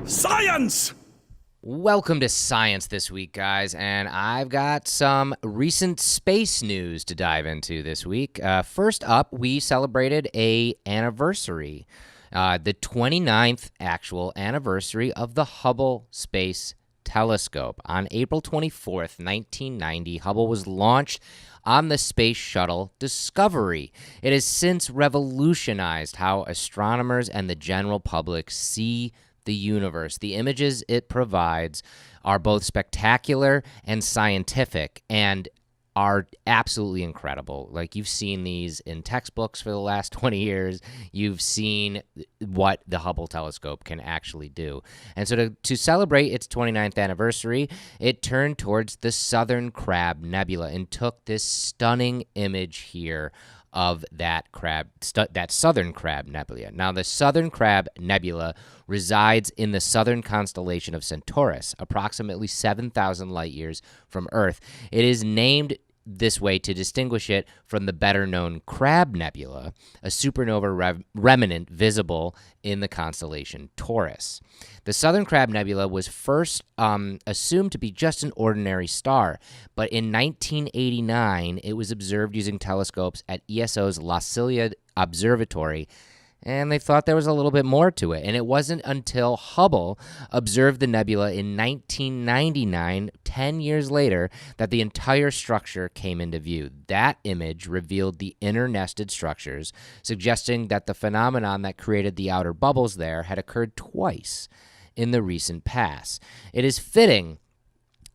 Science! Welcome to Science this week, guys, and I've got some recent space news to dive into this week. First up, we celebrated an anniversary, the 29th actual anniversary of the Hubble Space Telescope. On April 24th, 1990, Hubble was launched on the Space Shuttle Discovery. It has since revolutionized how astronomers and the general public see the universe. The images it provides are both spectacular and scientific and are absolutely incredible. Like, you've seen these in textbooks for the last 20 years. You've seen what the Hubble telescope can actually do. And so to celebrate its 29th anniversary, it turned towards the Southern Crab Nebula and took this stunning image here of that Southern Crab Nebula. Now, the Southern Crab Nebula resides in the southern constellation of Centaurus, approximately 7,000 light years from Earth. It is named this way to distinguish it from the better-known Crab Nebula, a supernova remnant visible in the constellation Taurus. The Southern Crab Nebula was first assumed to be just an ordinary star, but in 1989, it was observed using telescopes at ESO's La Silla Observatory, and they thought there was a little bit more to it. And it wasn't until Hubble observed the nebula in 1999, 10 years later, that the entire structure came into view. That image revealed the inner nested structures, suggesting that the phenomenon that created the outer bubbles there had occurred twice in the recent past. It is fitting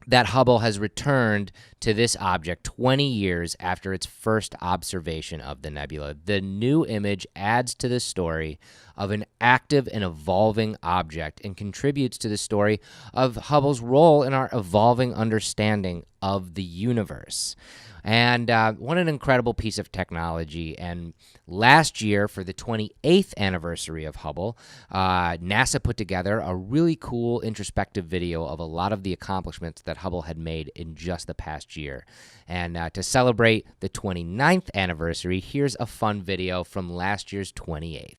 that Hubble has returned to this object 20 years after its first observation of the nebula. The new image adds to the story of an active and evolving object and contributes to the story of Hubble's role in our evolving understanding of the universe. And what an incredible piece of technology. And last year, for the 28th anniversary of Hubble, NASA put together a really cool introspective video of a lot of the accomplishments that Hubble had made in just the past year. And to celebrate the 29th anniversary, here's a fun video from last year's 28th.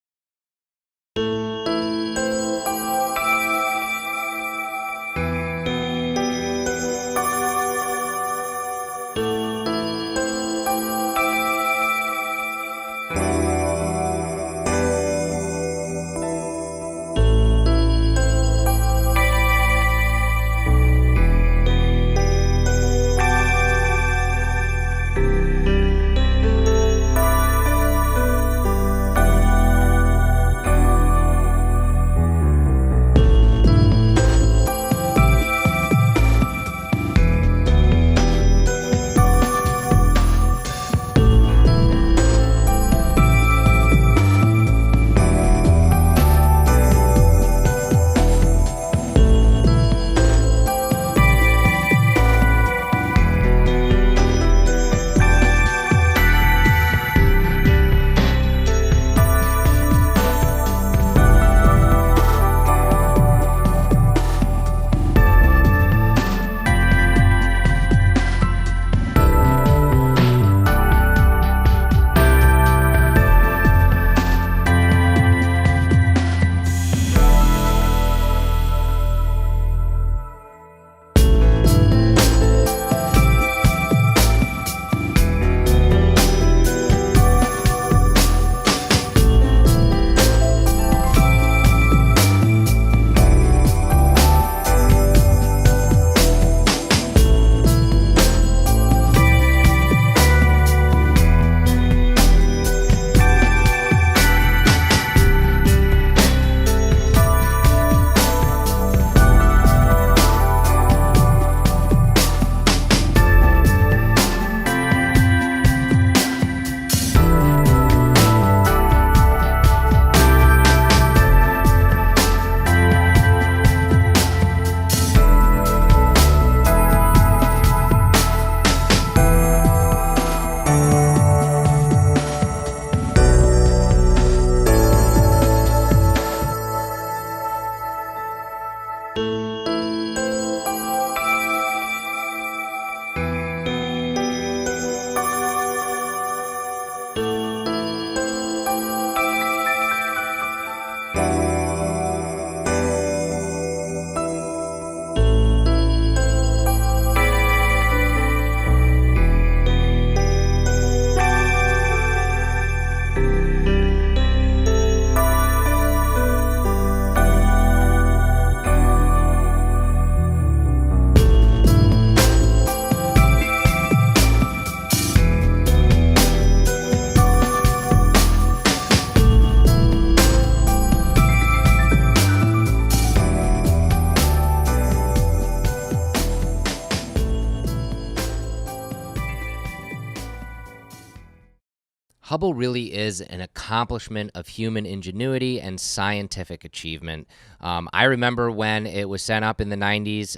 Hubble really is an accomplishment of human ingenuity and scientific achievement. I remember when it was sent up in the 90s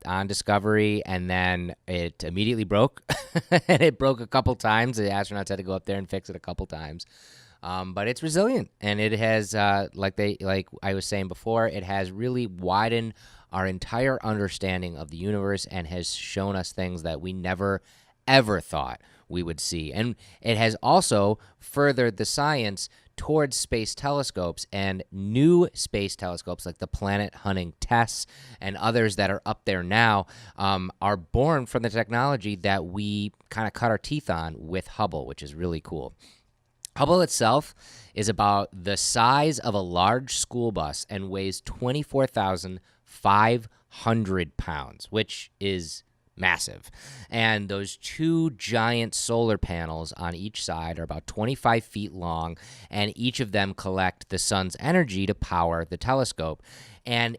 on Discovery, and then it immediately broke. And it broke a couple times. The astronauts had to go up there and fix it a couple times. But it's resilient, and it has, like I was saying before, it has really widened our entire understanding of the universe and has shown us things that we never, ever thought we would see. And it has also furthered the science towards space telescopes, and new space telescopes like the Planet Hunting TESS and others that are up there now are born from the technology that we kind of cut our teeth on with Hubble, which is really cool. Hubble itself is about the size of a large school bus and weighs 24,500 pounds, which is massive. And those two giant solar panels on each side are about 25 feet long, and each of them collect the sun's energy to power the telescope. And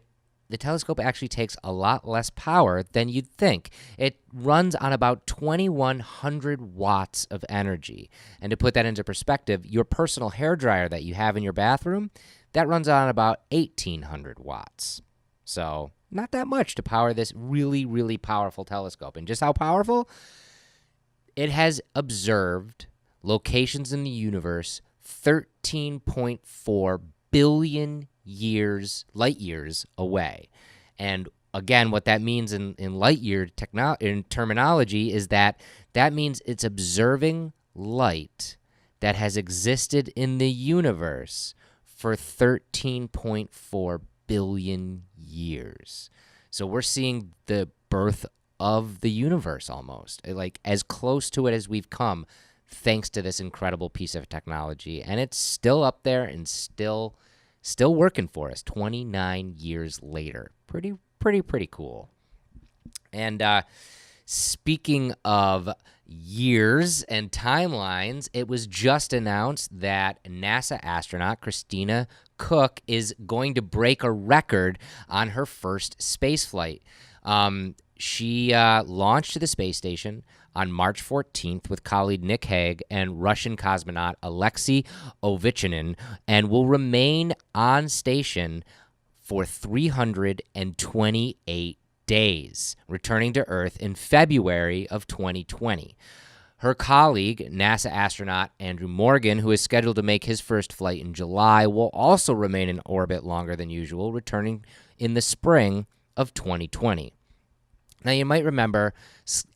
the telescope actually takes a lot less power than you'd think. It runs on about 2,100 watts of energy. And to put that into perspective, your personal hairdryer that you have in your bathroom, that runs on about 1,800 watts. So not that much to power this really, really powerful telescope. And just how powerful? It has observed locations in the universe 13.4 billion light years away. And again, what that means in light year in terminology is that means it's observing light that has existed in the universe for 13.4 billion years. So we're seeing the birth of the universe almost, like as close to it as we've come, thanks to this incredible piece of technology. And it's still up there and still working for us 29 years later. Pretty cool. And speaking of years and timelines, it was just announced that NASA astronaut Christina Koch is going to break a record on her first space flight. She launched to the space station on March 14th with colleague Nick Hague and Russian cosmonaut Alexei Ovechinin, and will remain on station for 328 days, returning to Earth in February of 2020. Her colleague, NASA astronaut Andrew Morgan, who is scheduled to make his first flight in July, will also remain in orbit longer than usual, returning in the spring of 2020. Now, you might remember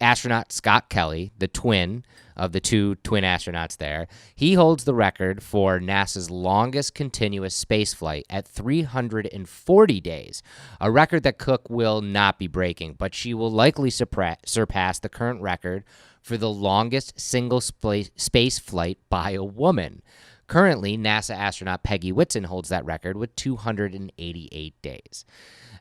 astronaut Scott Kelly, the twin of the two twin astronauts there. He holds the record for NASA's longest continuous spaceflight at 340 days, a record that Cook will not be breaking, but she will likely surpass the current record for the longest single space flight by a woman. Currently, NASA astronaut Peggy Whitson holds that record with 288 days.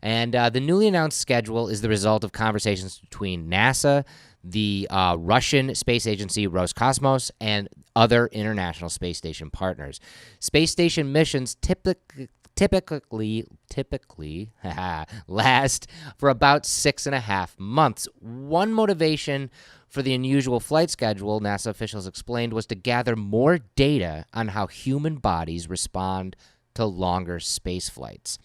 And the newly announced schedule is the result of conversations between NASA, the Russian space agency Roscosmos, and other international space station partners. Space station missions typically last for about 6.5 months. One motivation for the unusual flight schedule, NASA officials explained, was to gather more data on how human bodies respond to longer space flights.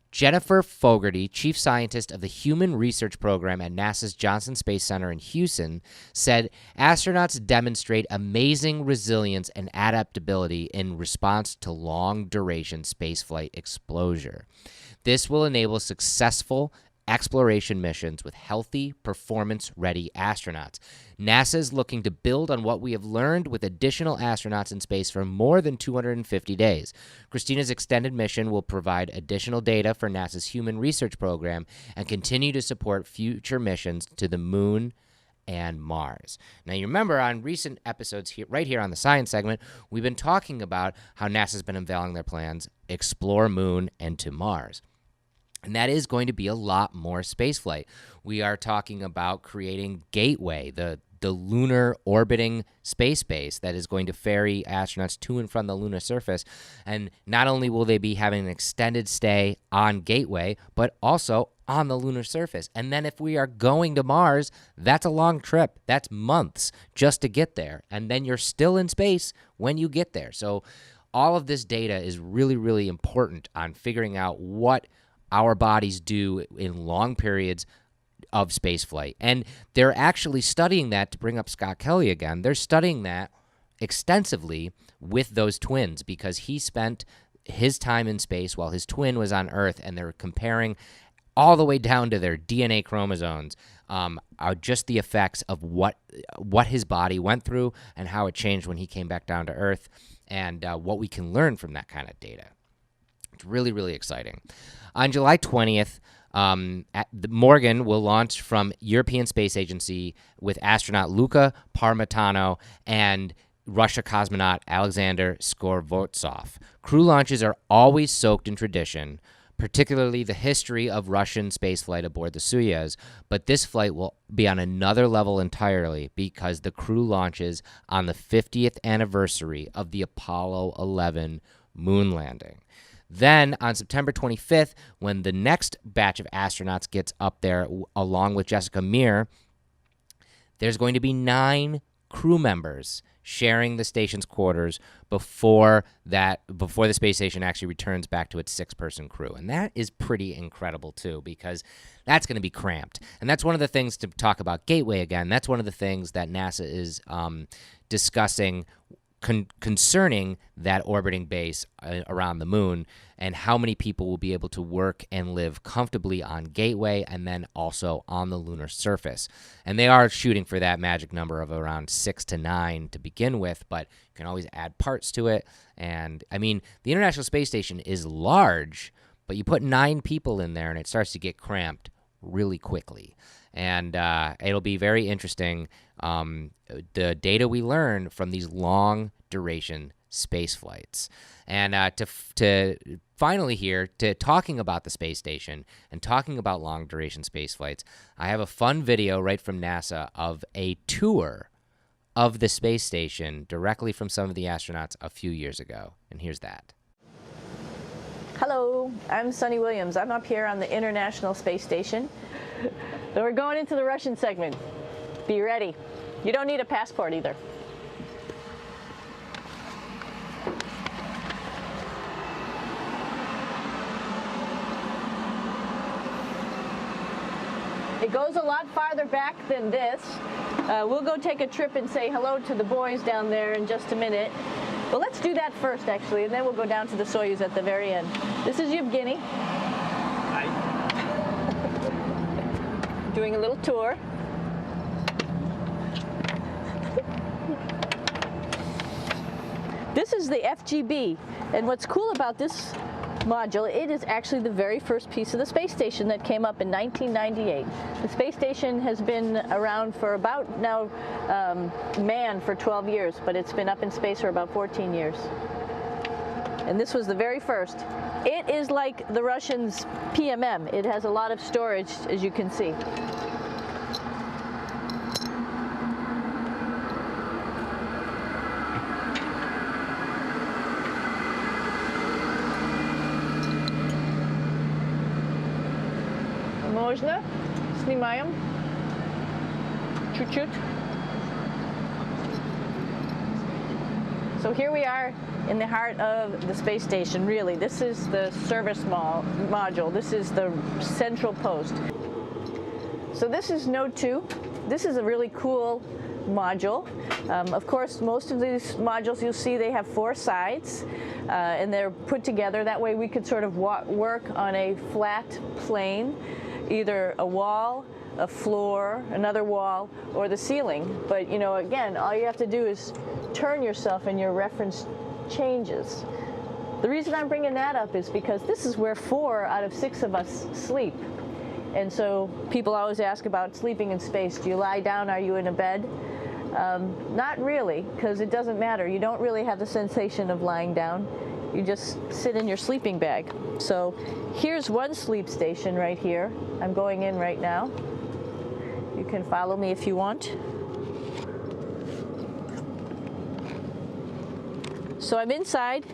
Jennifer Fogarty, chief scientist of the Human Research Program at NASA's Johnson Space Center in Houston, said astronauts demonstrate amazing resilience and adaptability in response to long-duration spaceflight exposure. This will enable successful exploration missions with healthy, performance-ready astronauts. NASA is looking to build on what we have learned with additional astronauts in space for more than 250 days. Christina's extended mission will provide additional data for NASA's Human Research Program and continue to support future missions to the Moon and Mars. Now, you remember on recent episodes here, right here on the Science segment, we've been talking about how NASA's been unveiling their plans, explore Moon and to Mars. And that is going to be a lot more spaceflight. We are talking about creating Gateway, the lunar orbiting space base that is going to ferry astronauts to and from the lunar surface. And not only will they be having an extended stay on Gateway, but also on the lunar surface. And then if we are going to Mars, that's a long trip. That's months just to get there. And then you're still in space when you get there. So all of this data is really, really important on figuring out what our bodies do in long periods of spaceflight. And they're actually studying that, to bring up Scott Kelly again, they're studying that extensively with those twins, because he spent his time in space while his twin was on Earth, and they're comparing all the way down to their DNA chromosomes, are just the effects of what his body went through and how it changed when he came back down to Earth, and what we can learn from that kind of data. It's really, really exciting. On July 20th, Morgan will launch from European Space Agency with astronaut Luca Parmitano and Russia cosmonaut Alexander Skvortsov. Crew launches are always soaked in tradition, particularly the history of Russian spaceflight aboard the Soyuz, but this flight will be on another level entirely because the crew launches on the 50th anniversary of the Apollo 11 moon landing. Then on September 25th, when the next batch of astronauts gets up there along with Jessica Meir, there's going to be 9 crew members sharing the station's quarters before the space station actually returns back to its 6-person crew. And that is pretty incredible, too, because that's going to be cramped. And that's one of the things to talk about Gateway again. That's one of the things that NASA is discussing concerning that orbiting base around the moon, and how many people will be able to work and live comfortably on Gateway and then also on the lunar surface. And they are shooting for that magic number of around 6 to 9 to begin with, but you can always add parts to it. And I mean, the International Space Station is large, but you put 9 people in there and it starts to get cramped really quickly. And it'll be very interesting, the data we learn from these long duration space flights. And to finally here, to talking about the space station and talking about long duration space flights, I have a fun video right from NASA of a tour of the space station directly from some of the astronauts a few years ago. And here's that. Hello, I'm Sunny Williams. I'm up here on the International Space Station. So we're going into the Russian segment. Be ready. You don't need a passport either. It goes a lot farther back than this. We'll go take a trip and say hello to the boys down there in just a minute. Well, let's do that first, actually, and then we'll go down to the Soyuz at the very end. This is Yevgeny. Hi. Doing a little tour. This is the FGB, and what's cool about this module, it is actually the very first piece of the space station that came up in 1998. The space station has been around for about now manned for 12 years, but it's been up in space for about 14 years. And this was the very first. It is like the Russians' PMM. It has a lot of storage, as you can see. Можно? Снимаем. Чуть-чуть. So here we are in the heart of the space station, really. This is the service module. This is the central post. So this is Node 2. This is a really cool module. Of course, most of these modules you'll see they have 4 sides, and they're put together. That way we could sort of work on a flat plane, either a wall, a floor, another wall, or the ceiling. But, you know, again, all you have to do is turn yourself and your reference changes. The reason I'm bringing that up is because this is where 4 out of 6 of us sleep. And so people always ask about sleeping in space. Do you lie down? Are you in a bed? Not really, because it doesn't matter. You don't really have the sensation of lying down. You just sit in your sleeping bag. So here's one sleep station right here. I'm going in right now. You can follow me if you want. So I'm inside.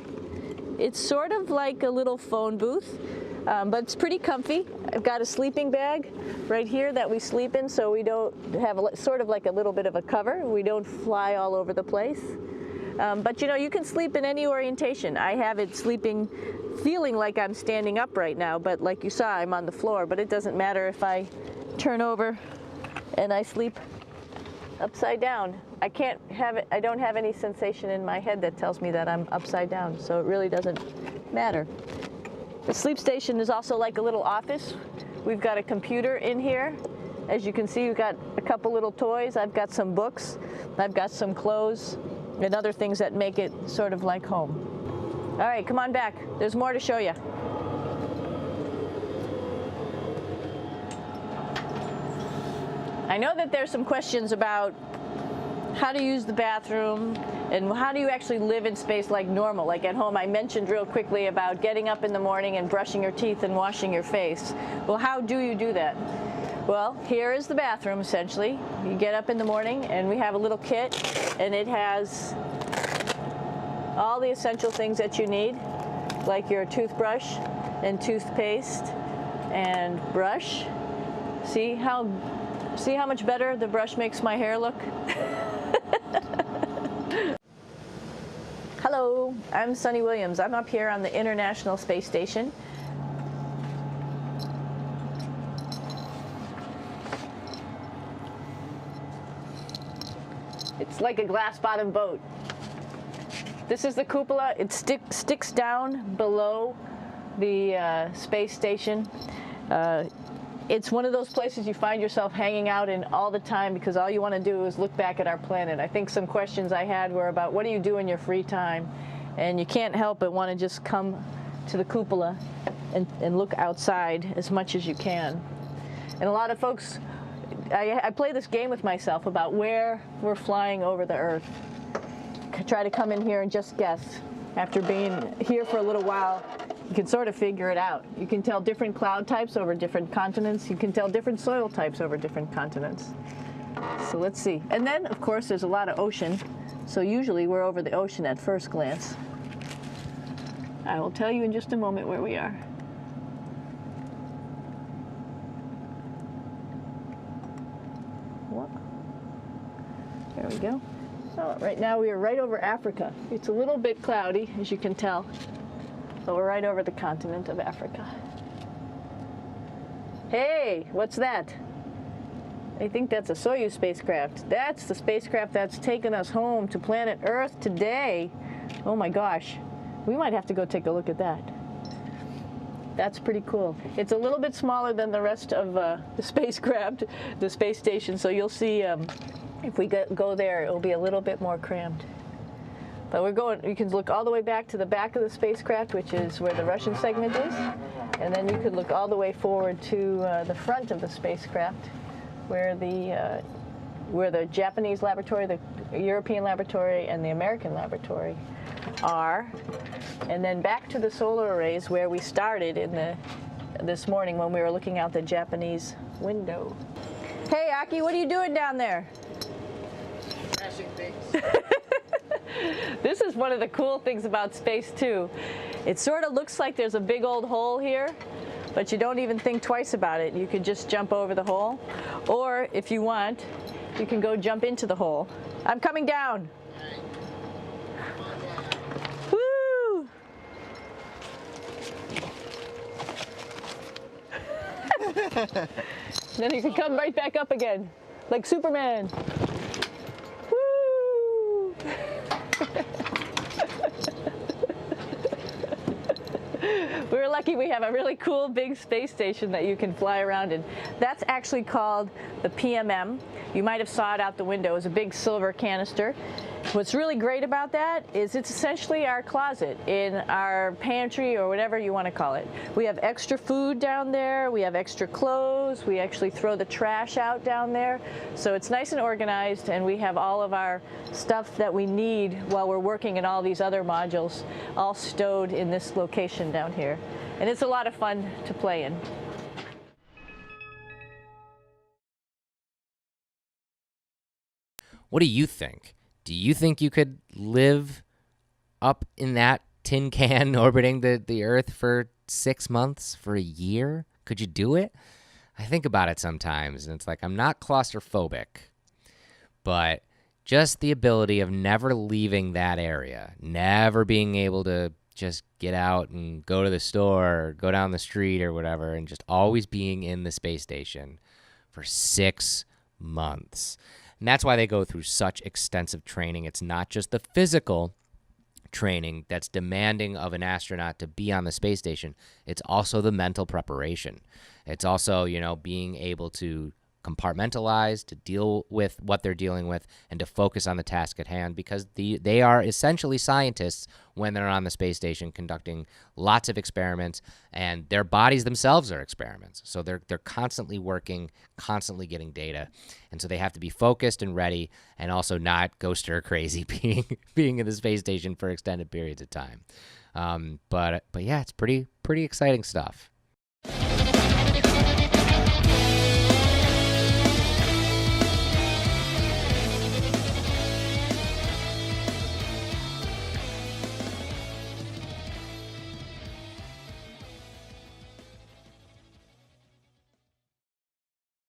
It's sort of like a little phone booth. But it's pretty comfy. I've got a sleeping bag right here that we sleep in, so we don't have sort of like a little bit of a cover. We don't fly all over the place. But you know, you can sleep in any orientation. I have it sleeping, feeling like I'm standing up right now, but like you saw, I'm on the floor. But it doesn't matter if I turn over and I sleep upside down. I don't have any sensation in my head that tells me that I'm upside down, so it really doesn't matter. The sleep station is also like a little office. We've got a computer in here. As you can see, we've got a couple little toys. I've got some books. I've got some clothes and other things that make it sort of like home. All right, come on back. There's more to show you. I know that there's some questions about how to use the bathroom and how do you actually live in space like normal, like at home. I mentioned real quickly about getting up in the morning and brushing your teeth and washing your face. Well, how do you do that? Well, here is the bathroom, essentially. You get up in the morning and we have a little kit, and it has all the essential things that you need, like your toothbrush and toothpaste and brush. See how much better the brush makes my hair look? Hello, I'm Sunny Williams. I'm up here on the International Space Station. It's like a glass-bottom boat. This is the cupola. It sticks down below the space station. It's one of those places you find yourself hanging out in all the time because all you want to do is look back at our planet. I think some questions I had were about what do you do in your free time? And you can't help but want to just come to the cupola and look outside as much as you can. And a lot of folks, I play this game with myself about where we're flying over the Earth. Try to come in here and just guess. After being here for a little while, you can sort of figure it out. You can tell different cloud types over different continents. You can tell different soil types over different continents. So let's see. And then, of course, there's a lot of ocean. So usually we're over the ocean at first glance. I will tell you in just a moment where we are. What? There we go. So right now we are right over Africa. It's a little bit cloudy, as you can tell. So we're right over the continent of Africa. Hey, what's that? I think that's a Soyuz spacecraft. That's the spacecraft that's taken us home to planet Earth today. Oh my gosh. We might have to go take a look at that. That's pretty cool. It's a little bit smaller than the rest of the spacecraft, the space station, so you'll see if we go there, it'll be a little bit more crammed. But we're going, you can look all the way back to the back of the spacecraft, which is where the Russian segment is, and then you could look all the way forward to the front of the spacecraft, where the Japanese laboratory, the European laboratory, and the American laboratory are, and then back to the solar arrays where we started this morning when we were looking out the Japanese window. Hey, Aki, what are you doing down there? Crashing things. This is one of the cool things about space, too. It sort of looks like there's a big old hole here, but you don't even think twice about it. You could just jump over the hole, or if you want, you can go jump into the hole. I'm coming down. Woo! Then you can come right back up again, like Superman. Woo! We're lucky we have a really cool big space station that you can fly around in. That's actually called the PMM. You might have saw it out the window. It's a big silver canister. What's really great about that is it's essentially our closet in our pantry or whatever you want to call it. We have extra food down there. We have extra clothes. We actually throw the trash out down there. So it's nice and organized, and we have all of our stuff that we need while we're working in all these other modules all stowed in this location down here. And it's a lot of fun to play in. What do you think? Do you think you could live up in that tin can orbiting the Earth for 6 months, for a year? Could you do it? I think about it sometimes, and it's like I'm not claustrophobic, but just the ability of never leaving that area, never being able to just get out and go to the store or go down the street or whatever, and just always being in the space station for 6 months. And that's why they go through such extensive training. It's not just the physical training that's demanding of an astronaut to be on the space station. It's also the mental preparation. It's also, being able to compartmentalize, to deal with what they're dealing with, and to focus on the task at hand, because they are essentially scientists when they're on the space station conducting lots of experiments, and their bodies themselves are experiments. So they're constantly working, constantly getting data, and so they have to be focused and ready, and also not go stir crazy being in the space station for extended periods of time. But yeah, it's pretty exciting stuff.